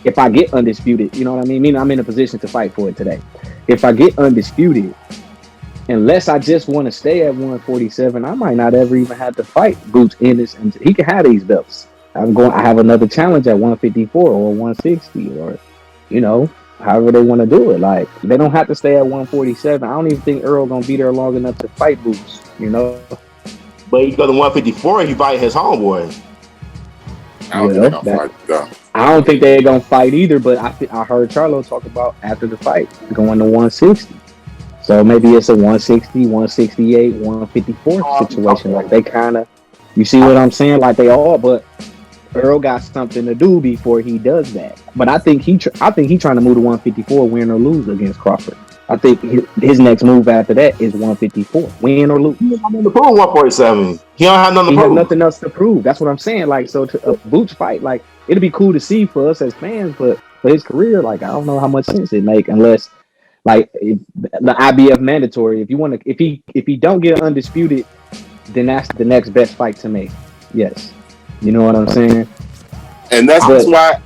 If I get Undisputed, you know what I mean? Meaning I'm in a position to fight for it today. If I get Undisputed, unless I just want to stay at 147, I might not ever even have to fight Boots Ennis, and he can have these belts. I have another challenge at 154 or 160, or however they want to do it. Like, they don't have to stay at 147. I don't even think Earl gonna be there long enough to fight Boots. But he go to 154 and he fight his homeboy. I don't think they're gonna fight either. But I heard Charlo talk about after the fight going to 160. So maybe it's a 160, 168, 154 situation. Like, they kind of, you see what I'm saying? Like, they all, but Earl got something to do before he does that. But I think he trying to move to 154, win or lose against Crawford. I think his next move after that is 154, win or lose. He don't have nothing to prove 147. He don't have nothing to prove. He has nothing else to prove. That's what I'm saying. Like, so to a Boots fight, like, it'd be cool to see for us as fans, but for his career, like, I don't know how much sense it make unless, like, the IBF mandatory. If you want to, if he don't get Undisputed, then that's the next best fight to make. Yes, you know what I'm saying. And that's why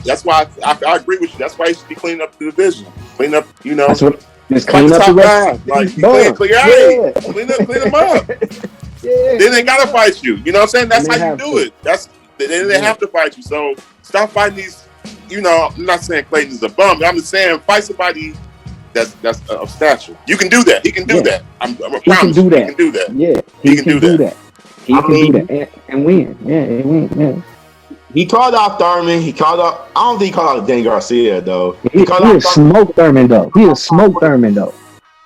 I agree with you. That's why he should be cleaning up the division, clean up. That's what. Just clean up the rest. Like, clean them up. Then they gotta fight you. You know what I'm saying? That's how you do it. Then they have to fight you. So stop fighting these. I'm not saying Clayton is a bum, but I'm just saying fight somebody that's of stature. You can do that. He can do that. I promise you, he can do that. Yeah, he can do that. He can do that and win. Yeah, and win. Yeah. He called out Thurman. I don't think he called out Danny Garcia though. He smoked Thurman though.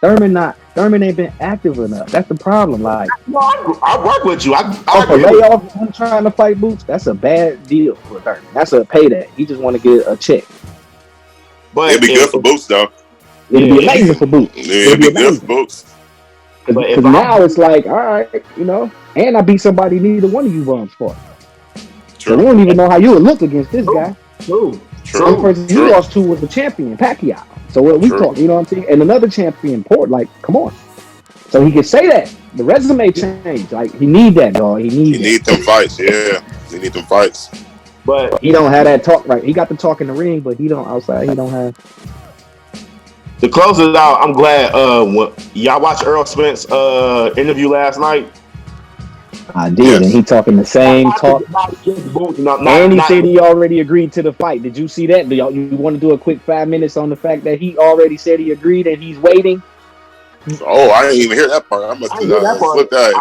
Thurman ain't been active enough. That's the problem. Like, I work with you. I layoff him trying to fight Boots. That's a bad deal for Thurman. That's a payday. He just want to get a check. But it'd be good for Boots though. It'd be amazing for Boots. It'd be good for Boots. Because now it's like, all right, and I beat somebody neither one of you bums for. So we don't even know how you would look against this guy. True. The only person you lost to was the champion, Pacquiao. So what we talk, you know what I'm saying? And another champion, Port, like, come on. So he can say that. The resume changed. Like, he need that, dog. He need them fights, yeah. He need them fights. But he don't have that talk, right? He got the talk in the ring, but he don't outside. He don't have. To close it out, I'm glad y'all watched Earl Spence interview last night. I did, and he talking the same talk. And he said he already agreed to the fight. Did you see that? You want to do a quick 5 minutes on the fact that he already said he agreed and he's waiting? Oh, I didn't even hear that part. I must have slipped that.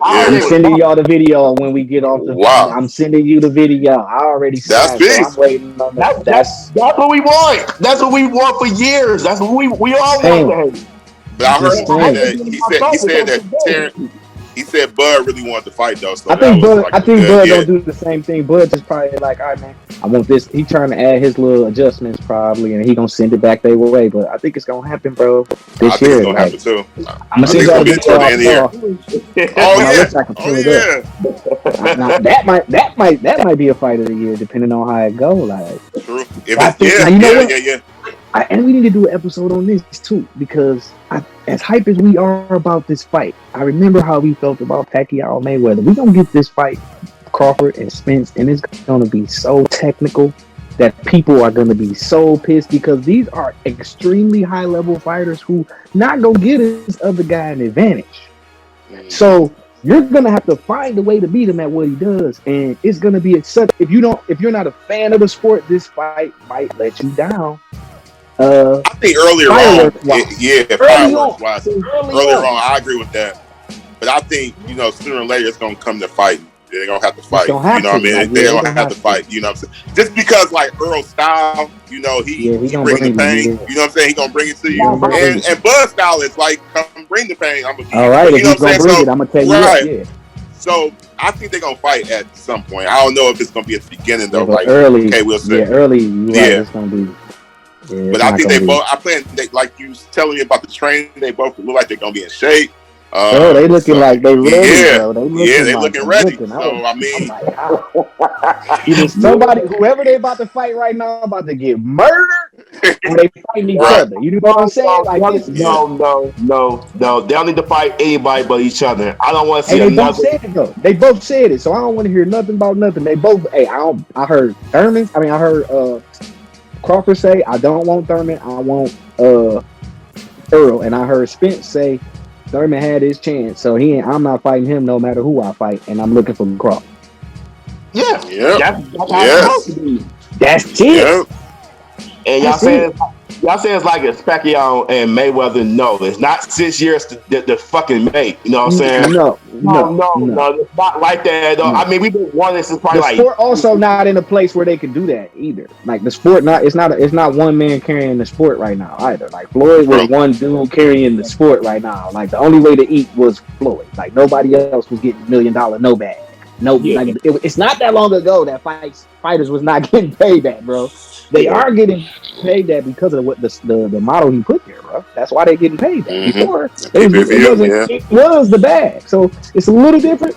I'm sending y'all the video when we get off the. Wow. I'm sending you the video. I already signed, so I'm waiting on that. That's what we want. That's what we want for years. That's what we all want. But I heard him say that he said that Terrence. He said Bud really wanted to fight though. So I think Bud gonna do the same thing. Bud just probably like, all right, man, I want this. He trying to add his little adjustments probably, and he gonna send it back their way. But I think it's gonna happen, bro. This year, it's gonna happen too. I'm gonna send y'all the video. Oh yeah. Now that might be a fight of the year, depending on how it go. Like, true. Yeah. And we need to do an episode on this too, because as hype as we are about this fight, I remember how we felt about Pacquiao Mayweather. We're gonna get this fight, Crawford and Spence, and it's gonna be so technical that people are gonna be so pissed, because these are extremely high level fighters who not gonna get this other guy an advantage. So you're gonna have to find a way to beat him at what he does, and it's gonna be if you're not a fan of the sport, this fight might let you down. I think earlier on, I agree with that. But I think, sooner or later it's gonna come to fighting. They're gonna have to fight. You know what I mean? They're gonna have to fight. You know what I'm saying? Just because like Earl's style, he bring the pain. You know what I'm saying? He gonna bring it to you. And Bud's style is like, come bring the pain. I'm gonna. All right, if he's gonna bring it, I'm gonna tell you. Right. Yeah. So I think they're gonna fight at some point. I don't know if it's gonna be at the beginning though. Yeah, like early. Okay, we'll see. Yeah, early. It's gonna be. Yeah, but I think they both. I plan. Like you was telling me about the training, they both look like they're gonna be in shape. They looking like they ready. Bro. They looking ready. So I mean, either whoever they about to fight right now, about to get murdered, or they fighting each other. You know what I'm saying? Like no. They don't need to fight anybody but each other. I don't want to see they both said it though. They both said it, so I don't want to hear nothing about nothing. They both. I heard Thurman. I heard Crawford say, I don't want Thurman, I want Earl. And I heard Spence say Thurman had his chance, so I'm not fighting him no matter who I fight, and I'm looking for Crawford. Yeah. That's it. And y'all saying it's like it's Pacquiao and Mayweather. No, it's not 6 years to fucking make. You know what I'm saying? No, it's not like that. Though. I mean, we've been wanting this since probably the sport also not in a place where they can do that either. Like the sport, it's not one man carrying the sport right now either. Like Floyd was one dude carrying the sport right now. Like the only way to eat was Floyd. Like nobody else was getting $1 million no bag. It's not that long ago that fighters was not getting paid that, bro. They are getting paid that because of what the model he put there, bro. That's why they're getting paid that. Before it was the bag, so it's a little different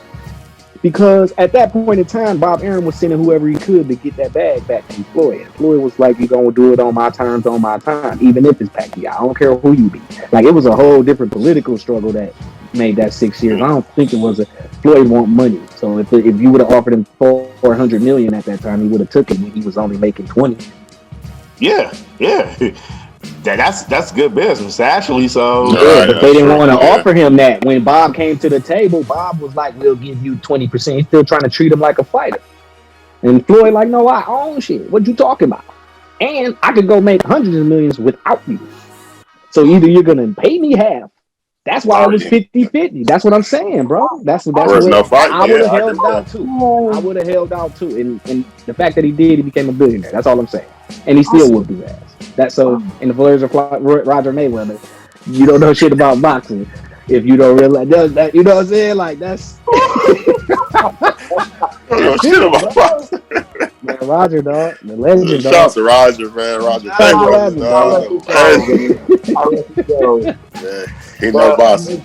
because at that point in time, Bob Arum was sending whoever he could to get that bag back to Floyd. And Floyd was like, "You're gonna do it on my terms, even if it's Pacquiao. I don't care who you be." Like it was a whole different political struggle that made that 6 years. I don't think it was Floyd want money. So if you would have offered him $400 million at that time, he would have took it when he was only making 20. Yeah. That's good business actually. So but they didn't want to offer him that. When Bob came to the table, Bob was like, "We'll give you 20%." He's still trying to treat him like a fighter. And Floyd like, "No, I own shit. What you talking about? And I could go make hundreds of millions without you. So either you're gonna pay me half." That's why it was 50-50. That's what I'm saying, bro. That's what I would have held out too. I would have held out too. And the fact that he became a billionaire. That's all I'm saying. And he still whooped his ass. That's so in the words of Roger Mayweather, you don't know shit about boxing if you don't realize that. You know what I'm saying? Like that's shit about boxing. Man, Roger, dog, the legend, dog. Shout out to Roger, man. Roger, dog. He know boxing.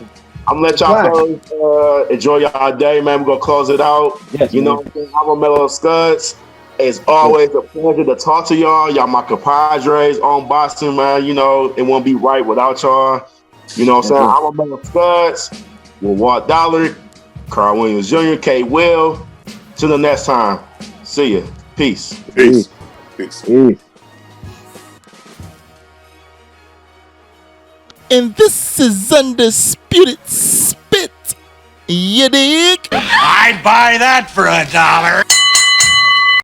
I'm gonna let y'all fellas enjoy y'all day, man. We're gonna close it out. Yes, you know what I'm saying? I'm Romello Skuggs. It's always a pleasure to talk to y'all. Y'all my compadres on Boston, man. You know, it won't be right without y'all. You know what I'm saying? I'm Romello Skuggs with Walt Dolla, Karl Williams Jr, K. Will. Till the next time. See ya. Peace. Peace. Peace. And this is Undisputed Spit. You dig? I'd buy that for $1.